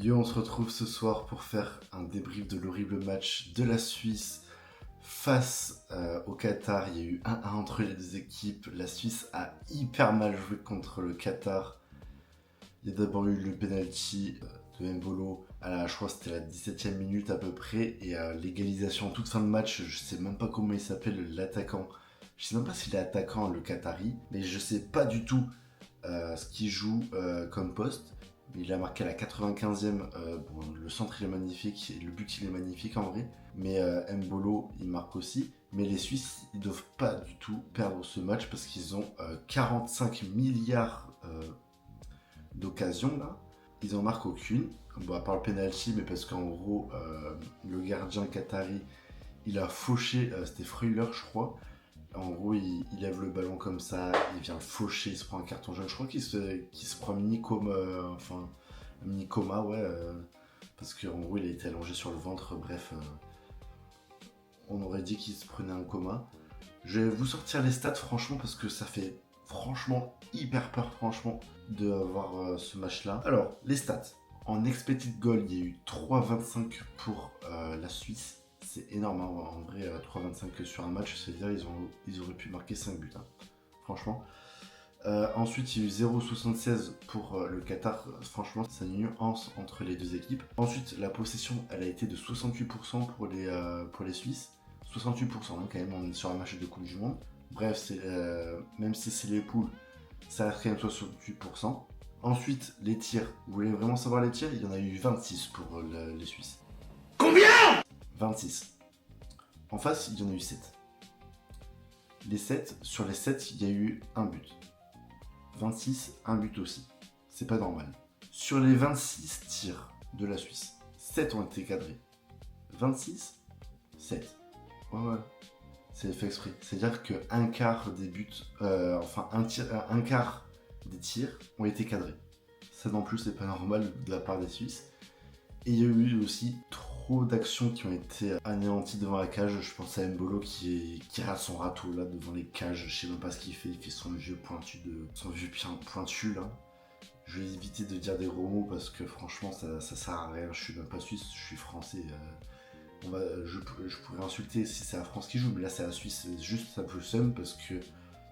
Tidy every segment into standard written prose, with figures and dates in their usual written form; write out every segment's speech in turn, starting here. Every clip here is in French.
Yo, on se retrouve ce soir pour faire un débrief de l'horrible match de la Suisse face au Qatar. Il y a eu 1-1 entre les deux équipes. La Suisse a hyper mal joué contre le Qatar. Il y a d'abord eu le penalty de Mbolo je crois que c'était la 17e minute à peu près, et l'égalisation en toute fin de match. Je sais même pas comment il s'appelle, l'attaquant. Je sais même pas s'il est attaquant, le Qatari, mais je sais pas du tout ce qu'il joue comme poste. Il a marqué à la 95e. Bon, le centre il est magnifique et le but il est magnifique en vrai. Mais Mbolo il marque aussi. Mais les Suisses ils doivent pas du tout perdre ce match parce qu'ils ont 45 milliards d'occasions là. Ils en marquent aucune. Bon, à part le penalty, mais parce qu'en gros le gardien qatari il a fauché, c'était Freuler je crois. En gros, il lève le ballon comme ça, il vient le faucher, il se prend un carton jaune. Je crois qu'il se prend un mini-coma, un mini-coma, ouais, parce qu'en gros, il a été allongé sur le ventre. Bref, on aurait dit qu'il se prenait un coma. Je vais vous sortir les stats, franchement, parce que ça fait franchement hyper peur, franchement, de voir ce match-là. Alors, les stats. En expected goal, il y a eu 3,25 pour la Suisse. C'est énorme, hein. En vrai, 3,25 sur un match, c'est-à-dire ils auraient pu marquer 5 buts, hein. Franchement. Ensuite, il y a eu 0,76 pour le Qatar. Franchement, c'est une nuance entre les deux équipes. Ensuite, la possession, elle a été de 68% pour les Suisses. 68%, hein, quand même, on est sur un match de Coupe du Monde. Bref, même si c'est les poules, ça reste quand même 68%. Ensuite, les tirs. Vous voulez vraiment savoir les tirs? Il y en a eu 26 pour les Suisses. Combien? 26. En face, il y en a eu 7. Sur les 7, il y a eu un but. 26, un but aussi. C'est pas normal. Sur les 26 tirs de la Suisse, 7 ont été cadrés. 26, 7. Ouais. C'est fait exprès. C'est-à-dire qu'un quart des buts, un quart des tirs ont été cadrés. Ça non plus, c'est pas normal de la part des Suisses. Et il y a eu aussi trop d'actions qui ont été anéanties devant la cage. Je pense à Mbolo qui rate son râteau là devant les cages. Je sais même pas ce qu'il fait. Il fait son vieux pointu là. Je vais éviter de dire des gros mots parce que franchement ça sert à rien. Je suis même pas suisse, je suis français. Je pourrais insulter si c'est la France qui joue, mais là c'est la Suisse. C'est juste ça me le seum parce que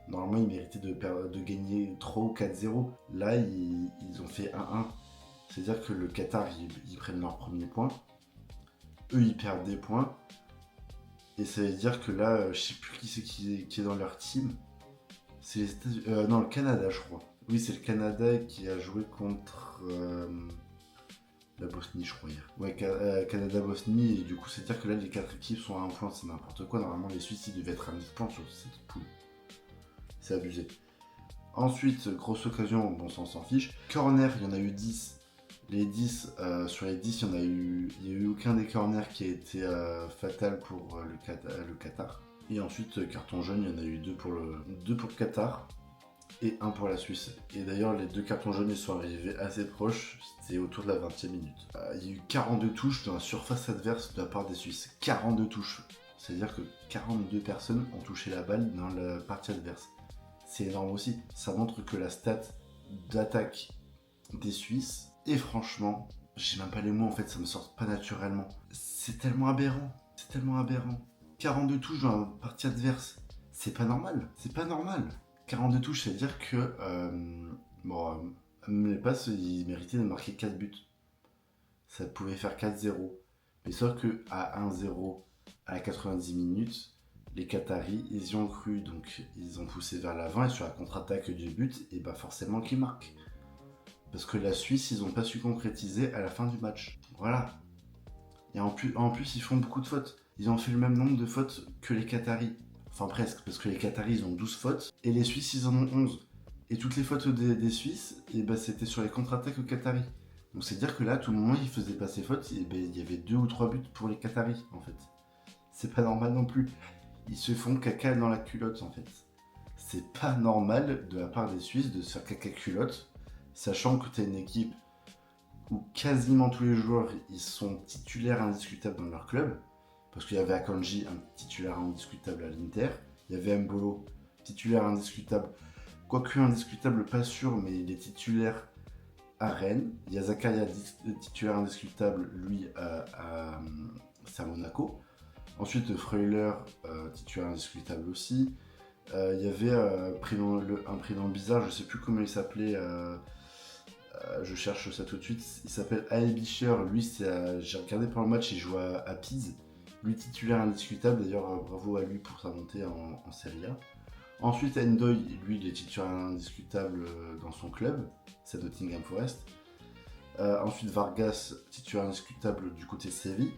normalement ils méritaient de gagner 3 ou 4-0. Là ils ont fait 1-1. C'est-à-dire que le Qatar, ils prennent leur premier point. Eux, ils perdent des points. Et ça veut dire que là, je sais plus qui c'est qui est dans leur team. C'est les États-Unis. Non, le Canada, je crois. Oui, c'est le Canada qui a joué contre la Bosnie, je crois, hier. Ouais, Canada-Bosnie. Et du coup, c'est-à-dire que là, les 4 équipes sont à 1 point. C'est n'importe quoi. Normalement, les Suisses, ils devaient être à 10 points sur cette poule. C'est abusé. Ensuite, grosse occasion, bon, ça on s'en fiche. Corner, il y en a eu 10. Les 10, sur les 10, il n'y a eu aucun des corners qui a été fatal pour le Qatar. Et ensuite, carton jaune, il y en a eu 2 pour le Qatar et 1 pour la Suisse. Et d'ailleurs, les 2 cartons jaunes, ils sont arrivés assez proches, c'était autour de la 20e minute. Il y a eu 42 touches dans la surface adverse de la part des Suisses. 42 touches. C'est-à-dire que 42 personnes ont touché la balle dans la partie adverse. C'est énorme aussi. Ça montre que la stat d'attaque des Suisses, et franchement, j'ai même pas les mots en fait, ça me sort pas naturellement. C'est tellement aberrant. 42 touches dans la partie adverse, c'est pas normal. 42 touches, ça veut dire que les passes, ils méritaient de marquer 4 buts. Ça pouvait faire 4-0. Mais sauf que à 1-0 à la 90 minutes, les Qataris, ils y ont cru, donc ils ont poussé vers l'avant et sur la contre-attaque du but, et bah forcément qu'ils marquent. Parce que la Suisse, ils n'ont pas su concrétiser à la fin du match. Voilà. Et en plus, ils font beaucoup de fautes. Ils ont fait le même nombre de fautes que les Qataris. Enfin presque, parce que les Qataris, ils ont 12 fautes, et les Suisses, ils en ont 11. Et toutes les fautes des Suisses, et bah, c'était sur les contre-attaques aux Qataris. Donc c'est dire que là, à tout moment, ils faisaient pas ces fautes, et bah, il y avait 2 ou 3 buts pour les Qataris, en fait. C'est pas normal non plus. Ils se font caca dans la culotte, en fait. C'est pas normal de la part des Suisses de se faire caca culotte, sachant que tu as une équipe où quasiment tous les joueurs ils sont titulaires indiscutables dans leur club, parce qu'il y avait Akanji, un titulaire indiscutable à l'Inter, il y avait Mbolo, titulaire indiscutable, quoique indiscutable, pas sûr, mais il est titulaire à Rennes. Il y a Zakaria, titulaire indiscutable, lui, c'est à Monaco. Ensuite, Freuler, titulaire indiscutable aussi. Il y avait un prénom bizarre, je sais plus comment il s'appelait. Je cherche ça tout de suite. Il s'appelle Ael Bicher. Lui, j'ai regardé pendant le match, il joue à Pise. Lui, titulaire indiscutable. D'ailleurs, bravo à lui pour sa montée en Serie A. Ensuite, Endoy, lui, il est titulaire indiscutable dans son club. C'est Nottingham Forest. Ensuite, Vargas, titulaire indiscutable du côté de Séville.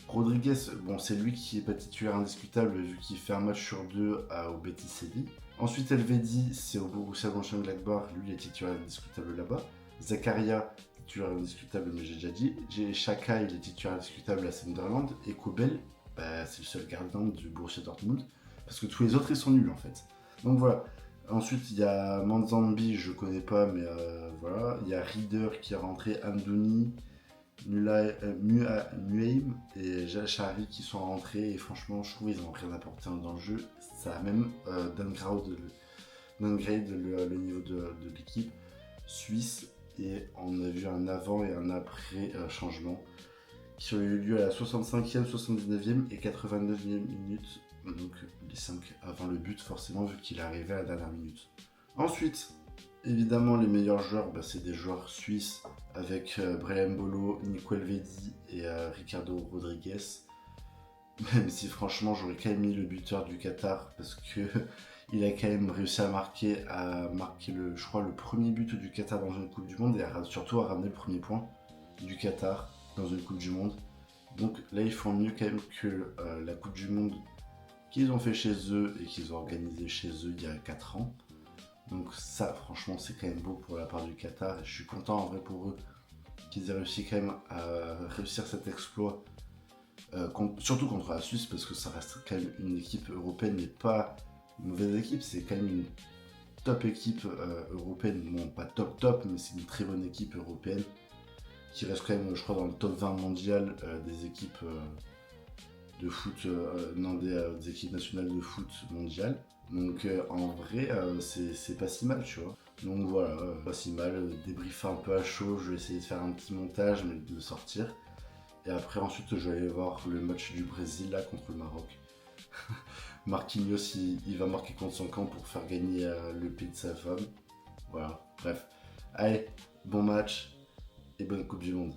Rodriguez, bon, c'est lui qui est pas titulaire indiscutable vu qu'il fait un match sur deux au Betis Séville. Ensuite, Elvedi, c'est au Borussia Mönchengladbach, lui il est titulaire indiscutable là-bas. Zakaria, titulaire indiscutable, mais j'ai déjà dit. Xhaka, il est titulaire indiscutable à Sunderland. Et Kobel, c'est le seul gardien du Borussia Dortmund. Parce que tous les autres, ils sont nuls en fait. Donc voilà. Ensuite, il y a Manzambi, je connais pas, mais voilà. Il y a Reader qui est rentré, Amdouni, Muaim et Jachari qui sont rentrés. Et franchement, je trouve qu'ils n'ont rien apporté dans le jeu. Ça a même downgrade le niveau de l'équipe suisse. Et on a vu un avant et un après changement qui ont eu lieu à la 65e, 79e et 89e minute. Donc les 5 avant le but forcément vu qu'il est arrivé à la dernière minute. Ensuite, évidemment les meilleurs joueurs, c'est des joueurs suisses avec Brahim Bolo, Nico Elvedi et Ricardo Rodriguez. Même si franchement j'aurais quand même mis le buteur du Qatar parce que il a quand même réussi à marquer je crois le premier but du Qatar dans une Coupe du Monde et surtout à ramener le premier point du Qatar dans une Coupe du Monde. Donc là ils font mieux quand même que la Coupe du Monde qu'ils ont fait chez eux et qu'ils ont organisé chez eux il y a 4 ans. Donc ça franchement c'est quand même beau pour la part du Qatar et je suis content en vrai pour eux qu'ils aient réussi quand même à réussir cet exploit surtout contre la Suisse parce que ça reste quand même une équipe européenne mais pas une mauvaise équipe, c'est quand même une top équipe européenne, bon pas top mais c'est une très bonne équipe européenne qui reste quand même je crois dans le top 20 mondial des équipes de foot, des équipes nationales de foot mondiales. Donc en vrai, c'est pas si mal, tu vois. Donc voilà, pas si mal. Débriefer un peu à chaud, je vais essayer de faire un petit montage, mais de le sortir. Et après, ensuite, je vais aller voir le match du Brésil là contre le Maroc. Marquinhos, il va marquer contre son camp pour faire gagner le pays de sa femme. Voilà, bref. Allez, bon match et bonne Coupe du Monde.